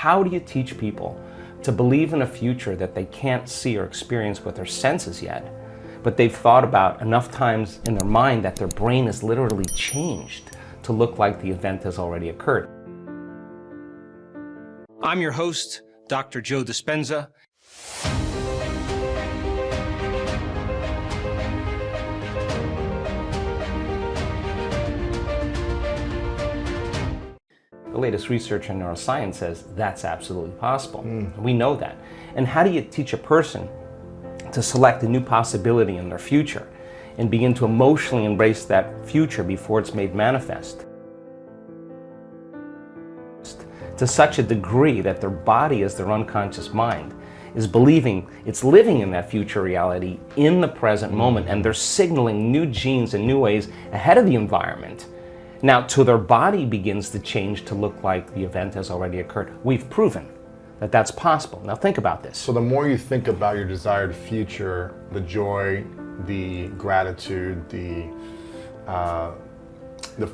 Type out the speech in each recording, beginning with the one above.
How do you teach people to believe in a future that they can't see or experience with their senses yet, but they've thought about enough times in their mind that their brain is literally changed to look like the event has already occurred? I'm your host, Dr. Joe Dispenza. The latest research in neuroscience says that's absolutely possible. We know that. And how do you teach a person to select a new possibility in their future and begin to emotionally embrace that future before it's made manifest? To such a degree that their body, as their unconscious mind, is believing it's living in that future reality in the present moment, and they're signaling new genes and new ways ahead of the environment. Now, till their body begins to change to look like the event has already occurred. We've proven that that's possible. Now think about this. So the more you think about your desired future, the joy, the gratitude, the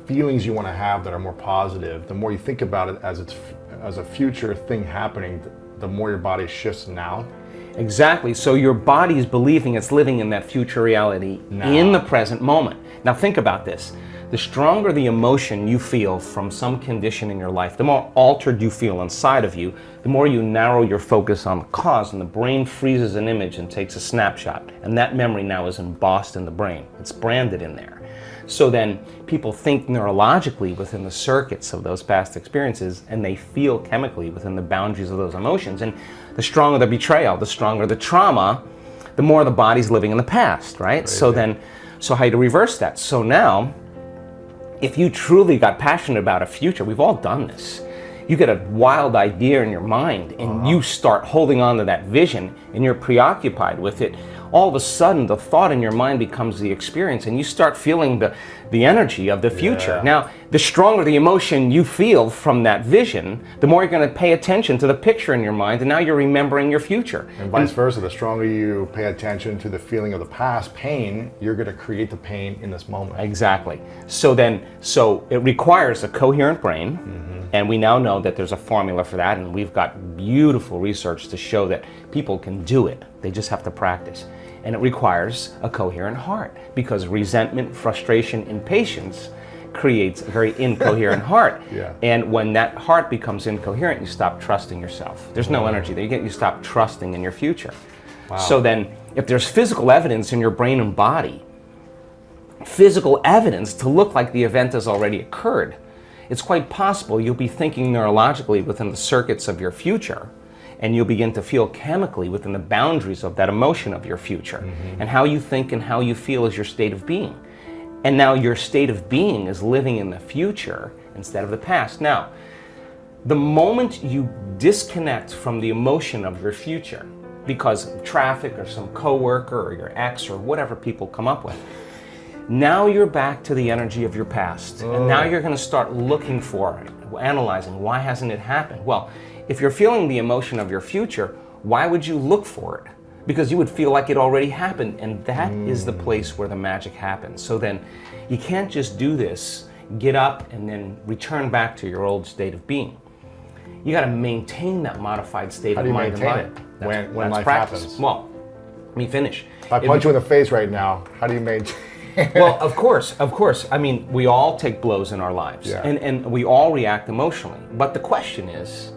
feelings you want to have that are more positive, the more you think about it as a future thing happening, the more your body shifts now. Exactly. So your body is believing it's living in that future reality now, in the present moment. Now think about this. The stronger the emotion you feel from some condition in your life, the more altered you feel inside of you, the more you narrow your focus on the cause, and the brain freezes an image and takes a snapshot. And that memory now is embossed in the brain. It's branded in there. So then people think neurologically within the circuits of those past experiences, and they feel chemically within the boundaries of those emotions. And the stronger the betrayal, the stronger the trauma, the more the body's living in the past, right? Crazy. So how do you reverse that? So now, if you truly got passionate about a future, we've all done this. You get a wild idea in your mind and you start holding on to that vision and you're preoccupied with it. All of a sudden, the thought in your mind becomes the experience and you start feeling the energy of the future. Yeah. Now, the stronger the emotion you feel from that vision, the more you're going to pay attention to the picture in your mind, and now you're remembering your future. And vice versa, the stronger you pay attention to the feeling of the past, pain, you're going to create the pain in this moment. Exactly. So it requires a coherent brain, and we now know that there's a formula for that, and we've got beautiful research to show that people can do it. They just have to practice. And it requires a coherent heart, because resentment, frustration, impatience creates a very incoherent heart. Yeah. And when that heart becomes incoherent, you stop trusting yourself. There's no energy there. You stop trusting in your future. Wow. So then, if there's physical evidence in your brain and body, physical evidence to look like the event has already occurred, it's quite possible you'll be thinking neurologically within the circuits of your future, and you'll begin to feel chemically within the boundaries of that emotion of your future. And how you think and how you feel is your state of being. And now your state of being is living in the future instead of the past. Now, the moment you disconnect from the emotion of your future because of traffic or some coworker or your ex or whatever people come up with, now you're back to the energy of your past. And now you're going to start looking for it, analyzing, why hasn't it happened? Well, if you're feeling the emotion of your future, why would you look for it? Because you would feel like it already happened, and that is the place where the magic happens. So then you can't just do this, get up, and then return back to your old state of being. You got to maintain that modified state of mind and body. How do you maintain it when life happens? Well, let me finish. If I punch you in the face right now, how do you maintain? Well, of course. I mean, we all take blows in our lives, and we all react emotionally. But the question is,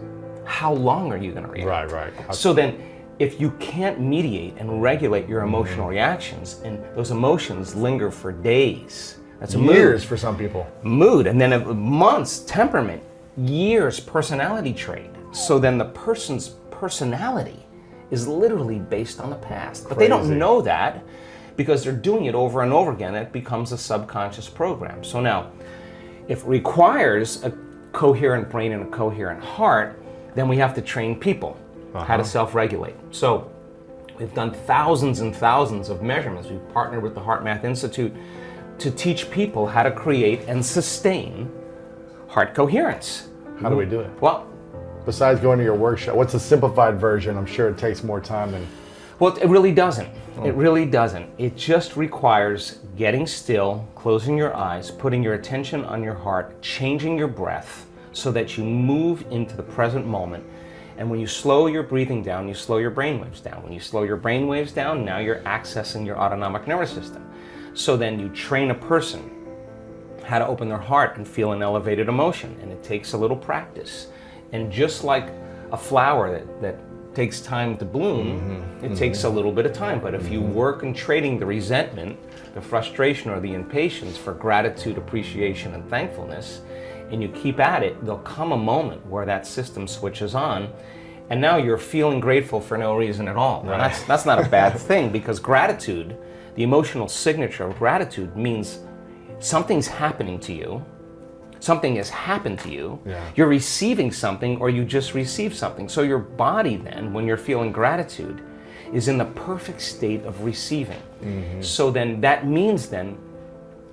how long are you going to react? Right. So then, if you can't mediate and regulate your emotional reactions, and those emotions linger for days, that's a years mood. For some people. Mood, and then months, temperament, years, personality trait. So then the person's personality is literally based on the past. But they don't know that, because they're doing it over and over again, and it becomes a subconscious program. So now, if it requires a coherent brain and a coherent heart, then we have to train people how to self-regulate. So we've done thousands and thousands of measurements. We've partnered with the HeartMath Institute to teach people how to create and sustain heart coherence. How do we do it? Well, besides going to your workshop, what's the simplified version? I'm sure it takes more time than... Well, it really doesn't. It really doesn't. It just requires getting still, closing your eyes, putting your attention on your heart, changing your breath, so that you move into the present moment. And when you slow your breathing down, you slow your brainwaves down. When you slow your brainwaves down, now you're accessing your autonomic nervous system. So then you train a person how to open their heart and feel an elevated emotion, and it takes a little practice. And just like a flower that takes time to bloom, it takes a little bit of time. But if you work in trading the resentment, the frustration, or the impatience for gratitude, appreciation, and thankfulness, and you keep at it, there'll come a moment where that system switches on, and now you're feeling grateful for no reason at all. Now, that's not a bad thing, because gratitude, the emotional signature of gratitude, means something's happening to you, something has happened to you, you're receiving something, or you just received something. So your body then, when you're feeling gratitude, is in the perfect state of receiving. So then that means then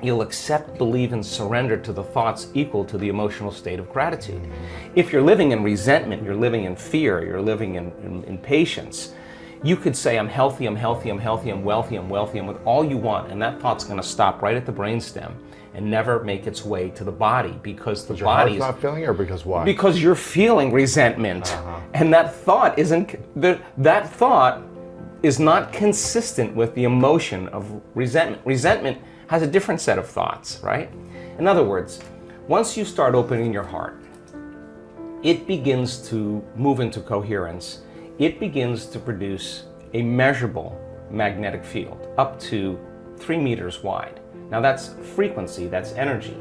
you'll accept, believe, and surrender to the thoughts equal to the emotional state of gratitude. If you're living in resentment, you're living in fear, you're living in impatience, you could say, I'm healthy, I'm healthy, I'm healthy, I'm wealthy, I'm wealthy, and with all you want, and that thought's going to stop right at the brainstem and never make its way to the body, because the body is not feeling it, or because why? Because you're feeling resentment, and that thought that thought is not consistent with the emotion of resentment. Resentment has a different set of thoughts, right? In other words, once you start opening your heart, it begins to move into coherence. It begins to produce a measurable magnetic field up to 3 meters wide. Now that's frequency, that's energy.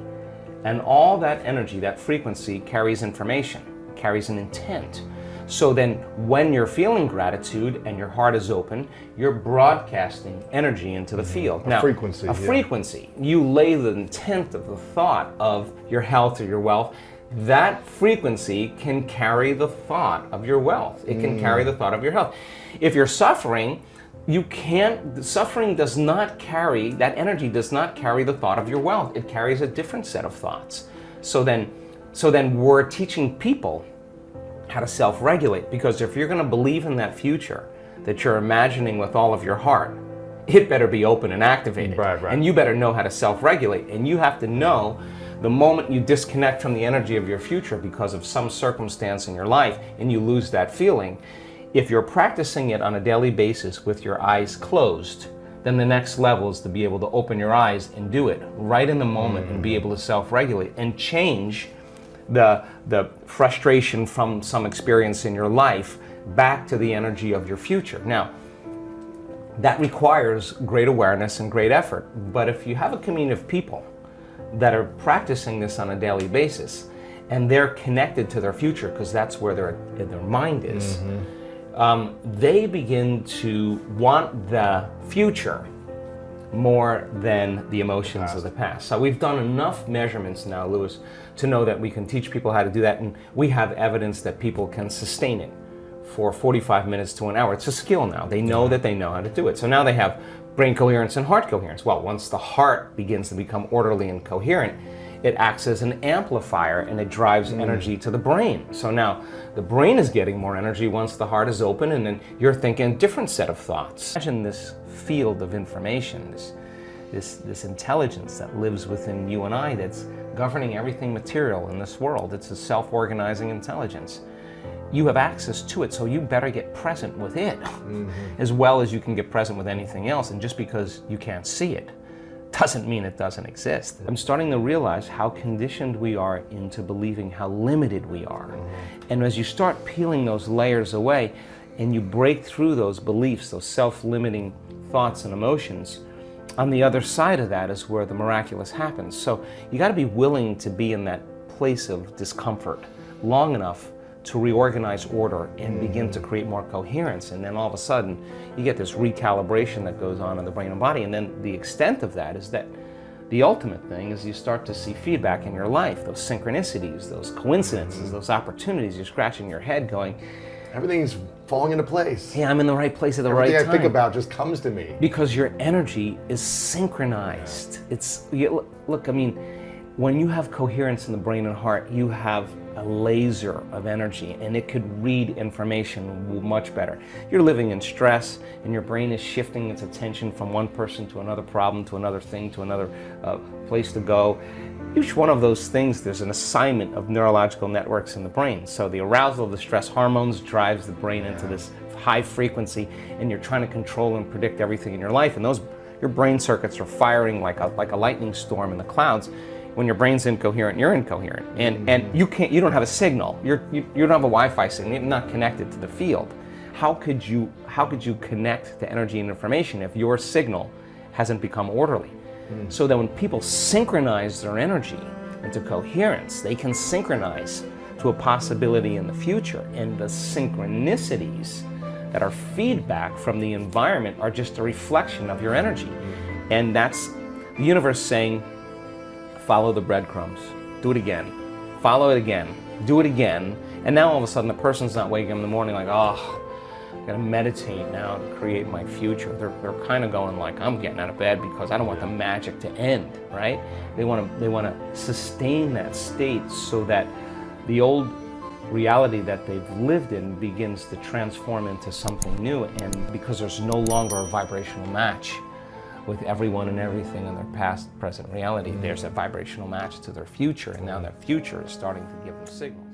And all that energy, that frequency, carries information, carries an intent. So then when you're feeling gratitude and your heart is open, you're broadcasting energy into the field. Now, frequency. Frequency. You lay the intent of the thought of your health or your wealth. That frequency can carry the thought of your wealth. It can carry the thought of your health. If you're suffering, suffering does not carry, that energy does not carry the thought of your wealth. It carries a different set of thoughts. So then we're teaching people how to self-regulate, because if you're going to believe in that future that you're imagining with all of your heart, it better be open and activated. Right. And you better know how to self-regulate. And you have to know the moment you disconnect from the energy of your future because of some circumstance in your life and you lose that feeling, if you're practicing it on a daily basis with your eyes closed, then the next level is to be able to open your eyes and do it right in the moment and be able to self-regulate and change the frustration from some experience in your life back to the energy of your future. Now, that requires great awareness and great effort. But if you have a community of people that are practicing this on a daily basis and they're connected to their future, because that's where their mind is, they begin to want the future more than the emotions of the past. So we've done enough measurements now, Louis, to know that we can teach people how to do that, and we have evidence that people can sustain it for 45 minutes to an hour. It's a skill now. They know that they know how to do it. So now they have brain coherence and heart coherence. Well, once the heart begins to become orderly and coherent, it acts as an amplifier and it drives energy to the brain. So now the brain is getting more energy once the heart is open, and then you're thinking a different set of thoughts. Imagine this field of information, this intelligence that lives within you and I that's governing everything material in this world. It's a self-organizing intelligence. You have access to it, so you better get present with it as well as you can get present with anything else. And just because you can't see it doesn't mean it doesn't exist. I'm starting to realize how conditioned we are into believing how limited we are. And as you start peeling those layers away and you break through those beliefs, those self-limiting thoughts and emotions, on the other side of that is where the miraculous happens. So you got to be willing to be in that place of discomfort long enough to reorganize order and begin to create more coherence. And then all of a sudden, you get this recalibration that goes on in the brain and body. And then the extent of that is that the ultimate thing is you start to see feedback in your life, those synchronicities, those coincidences, those opportunities. You're scratching your head going, everything's falling into place. Yeah, I'm in the right place at the right time. Everything I think about just comes to me. Because your energy is synchronized. Look, I mean, When you have coherence in the brain and heart, you have a laser of energy, and it could read information much better. You're living in stress, and your brain is shifting its attention from one person to another problem, to another thing, to another place to go. Each one of those things, there's an assignment of neurological networks in the brain. So the arousal of the stress hormones drives the brain into this high frequency, and you're trying to control and predict everything in your life, and your brain circuits are firing like a lightning storm in the clouds. When your brain's incoherent, you're incoherent, and you don't have a signal. You don't have a Wi-Fi signal. You're not connected to the field. How could you connect to energy and information if your signal hasn't become orderly? So that when people synchronize their energy into coherence, they can synchronize to a possibility in the future, and the synchronicities that are feedback from the environment are just a reflection of your energy, and that's the universe saying, follow the breadcrumbs, do it again, follow it again, do it again, and now all of a sudden the person's not waking up in the morning like, oh, I gotta meditate now to create my future. They're kind of going like, I'm getting out of bed because I don't want the magic to end, right? They want to sustain that state so that the old reality that they've lived in begins to transform into something new, and because there's no longer a vibrational match with everyone and everything in their past, present reality, there's a vibrational match to their future, and now that future is starting to give them signals.